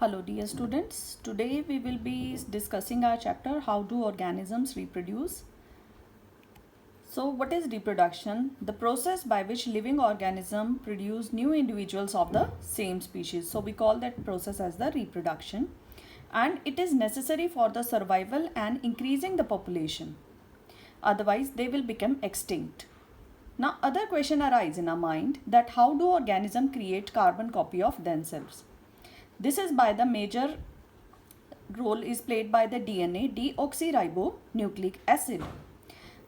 Hello dear students, today we will be discussing our chapter How do organisms reproduce. So what is reproduction? The process by which living organisms produce new individuals of the same species. So we call that process as the reproduction, and it is necessary for the survival and increasing the population. Otherwise they will become extinct. Now other question arise in our mind that how do organisms create carbon copy of themselves? This is by the major role is played by the DNA, deoxyribonucleic acid.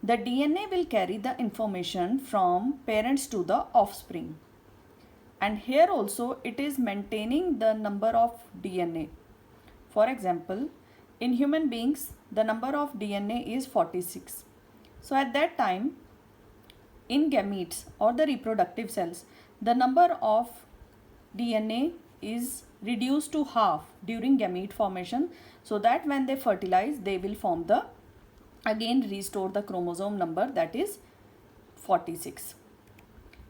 The DNA will carry the information from parents to the offspring. And here also it is maintaining the number of DNA. For example, in human beings, the number of DNA is 46. So at that time, in gametes or the reproductive cells, the number of DNA is reduced to half during gamete formation, so that when they fertilize they will form the again restore the chromosome number, that is 46.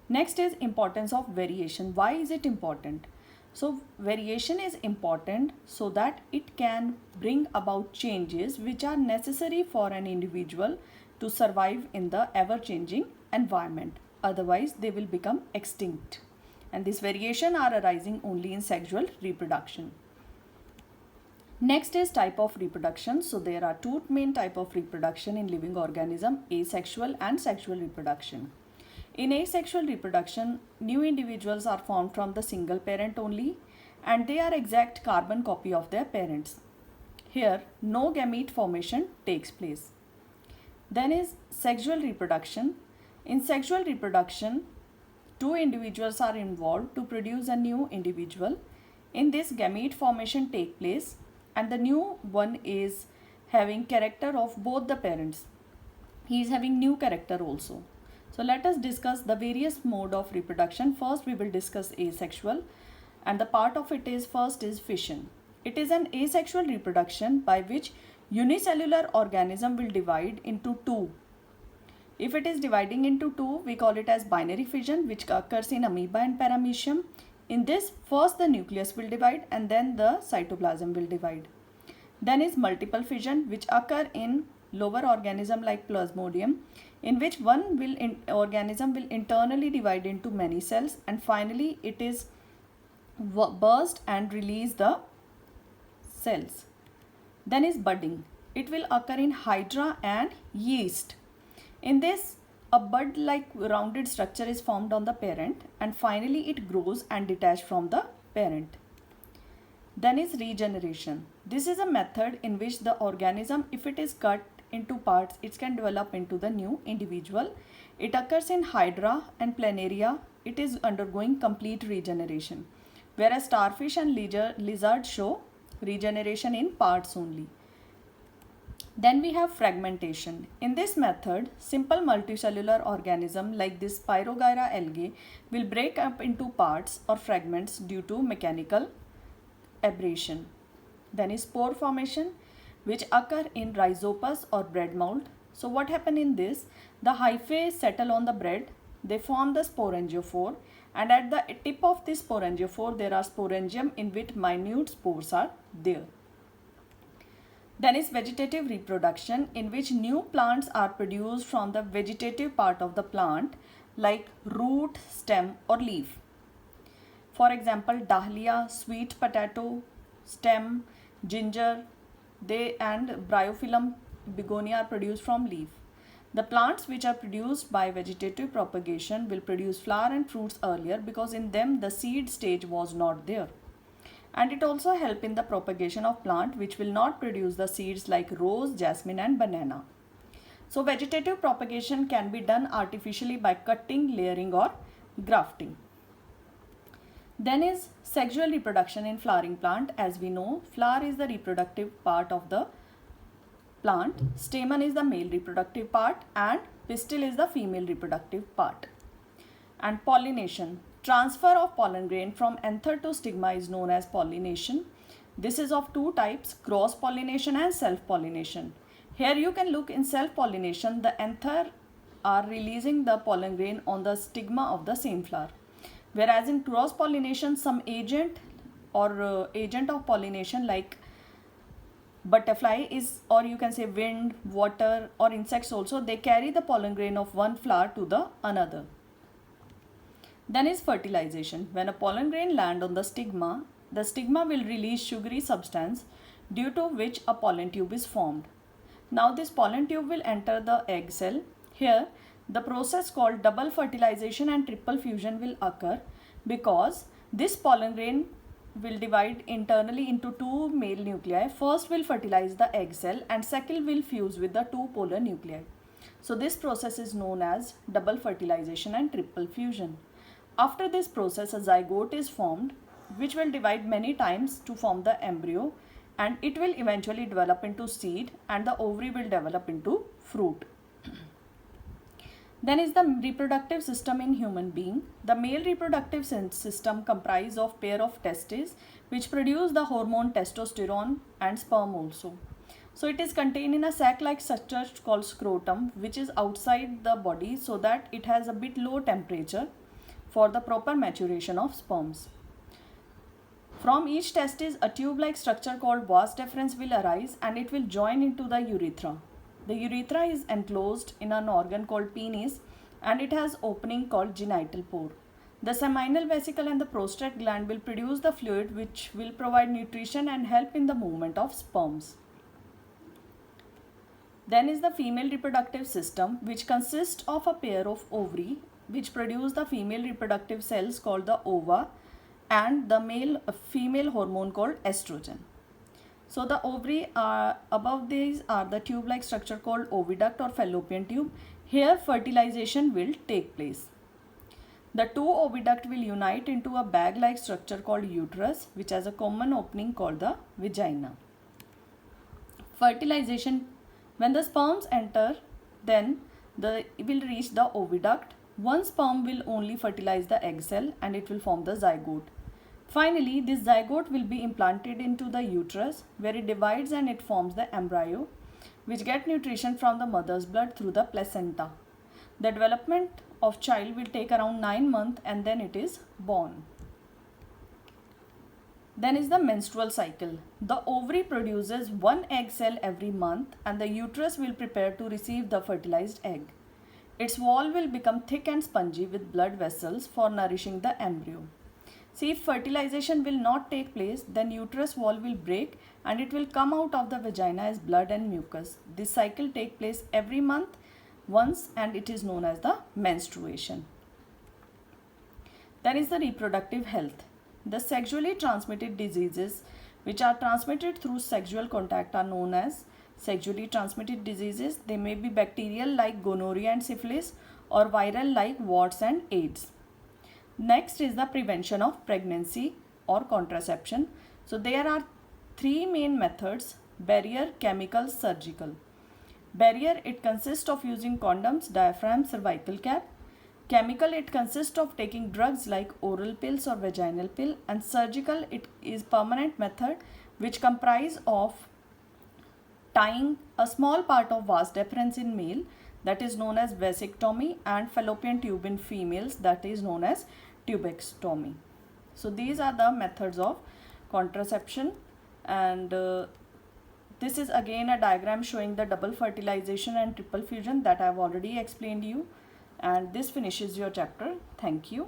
Next is importance of variation. Why is it important? So variation is important so that it can bring about changes which are necessary for an individual to survive in the ever changing environment. Otherwise they will become extinct. And this variation are arising only in sexual reproduction. Next is type of reproduction. So there are two main type of reproduction in living organism, asexual and sexual reproduction. In asexual reproduction, new individuals are formed from the single parent only, and they are exact carbon copy of their parents. Here no gamete formation takes place. Then is sexual reproduction. In sexual reproduction, two individuals are involved to produce a new individual. In this gamete formation take place, and the new one is having character of both the parents. He is having new character also. So let us discuss the various mode of reproduction. First we will discuss asexual, and the part of it is first is fission. It is an asexual reproduction by which unicellular organism will divide into two. If it is dividing into two, we call it as binary fission, which occurs in amoeba and paramecium. In this, first the nucleus will divide and then the cytoplasm will divide. Then is multiple fission, which occur in lower organism like Plasmodium, in which organism will internally divide into many cells, and finally it is burst and release the cells. Then is budding. It will occur in Hydra and yeast. In this, a bud-like rounded structure is formed on the parent, and finally it grows and detaches from the parent. Then is regeneration. This is a method in which the organism, if it is cut into parts, it can develop into the new individual. It occurs in Hydra and Planaria. It is undergoing complete regeneration, whereas starfish and lizard show regeneration in parts only. Then we have fragmentation. In this method, simple multicellular organism like this Spirogyra algae will break up into parts or fragments due to mechanical abrasion. Then is spore formation, which occur in Rhizopus or bread mold. So what happen in this? The hyphae settle on the bread, they form the sporangiophore, and at the tip of this sporangiophore there are sporangium in which minute spores are there. Then is vegetative reproduction, in which new plants are produced from the vegetative part of the plant like root, stem or leaf. For example, dahlia, sweet potato, stem, ginger, and bryophyllum begonia are produced from leaf. The plants which are produced by vegetative propagation will produce flower and fruits earlier because in them the seed stage was not there. And it also helps in the propagation of plant which will not produce the seeds like rose, jasmine and banana. So vegetative propagation can be done artificially by cutting, layering or grafting. Then is sexual reproduction in flowering plant. As we know, flower is the reproductive part of the plant, stamen is the male reproductive part, and pistil is the female reproductive part. And pollination. Transfer of pollen grain from anther to stigma is known as pollination. This is of two types, cross pollination and self pollination. Here you can look in self pollination, the anther are releasing the pollen grain on the stigma of the same flower. Whereas in cross pollination, some agent or agent of pollination like butterfly is, or you can say wind, water, or insects also, they carry the pollen grain of one flower to the another. Then is fertilization. When a pollen grain land on the stigma will release sugary substance due to which a pollen tube is formed. Now this pollen tube will enter the egg cell. Here the process called double fertilization and triple fusion will occur because this pollen grain will divide internally into two male nuclei. First will fertilize the egg cell and second will fuse with the two polar nuclei. So this process is known as double fertilization and triple fusion. After this process, a zygote is formed which will divide many times to form the embryo, and it will eventually develop into seed and the ovary will develop into fruit. Then is the reproductive system in human being. The male reproductive system comprises of pair of testes which produce the hormone testosterone and sperm also. So it is contained in a sac-like structure called scrotum which is outside the body so that it has a bit low temperature for the proper maturation of sperms. From each testis, a tube-like structure called vas deferens will arise and it will join into the urethra. The urethra is enclosed in an organ called penis and it has opening called genital pore. The seminal vesicle and the prostate gland will produce the fluid which will provide nutrition and help in the movement of sperms. Then is the female reproductive system which consists of a pair of ovary which produce the female reproductive cells called the ova and the female hormone called estrogen. So the ovary above these are the tube-like structure called oviduct or fallopian tube. Here fertilization will take place. The two oviduct will unite into a bag-like structure called uterus which has a common opening called the vagina. Fertilization, when the sperms enter, then it will reach the oviduct. One sperm will only fertilize the egg cell and it will form the zygote. Finally, this zygote will be implanted into the uterus where it divides and it forms the embryo which get nutrition from the mother's blood through the placenta. The development of child will take around 9 months and then it is born. Then is the menstrual cycle. The ovary produces one egg cell every month and the uterus will prepare to receive the fertilized egg. Its wall will become thick and spongy with blood vessels for nourishing the embryo. See, if fertilization will not take place, then uterus wall will break and it will come out of the vagina as blood and mucus. This cycle takes place every month once and it is known as the menstruation. Then is the reproductive health. The sexually transmitted diseases which are transmitted through sexual contact are known as sexually transmitted diseases. They may be bacterial like gonorrhea and syphilis or viral like warts and AIDS. Next is the prevention of pregnancy or contraception. So there are three main methods: barrier, chemical, surgical. Barrier, it consists of using condoms, diaphragm, cervical cap. Chemical, it consists of taking drugs like oral pills or vaginal pill, and surgical, it is permanent method which comprise of tying a small part of vas deferens in male, that is known as vasectomy, and fallopian tube in females, that is known as tubectomy. So these are the methods of contraception, and this is again a diagram showing the double fertilization and triple fusion that I have already explained you, and this finishes your chapter. Thank you.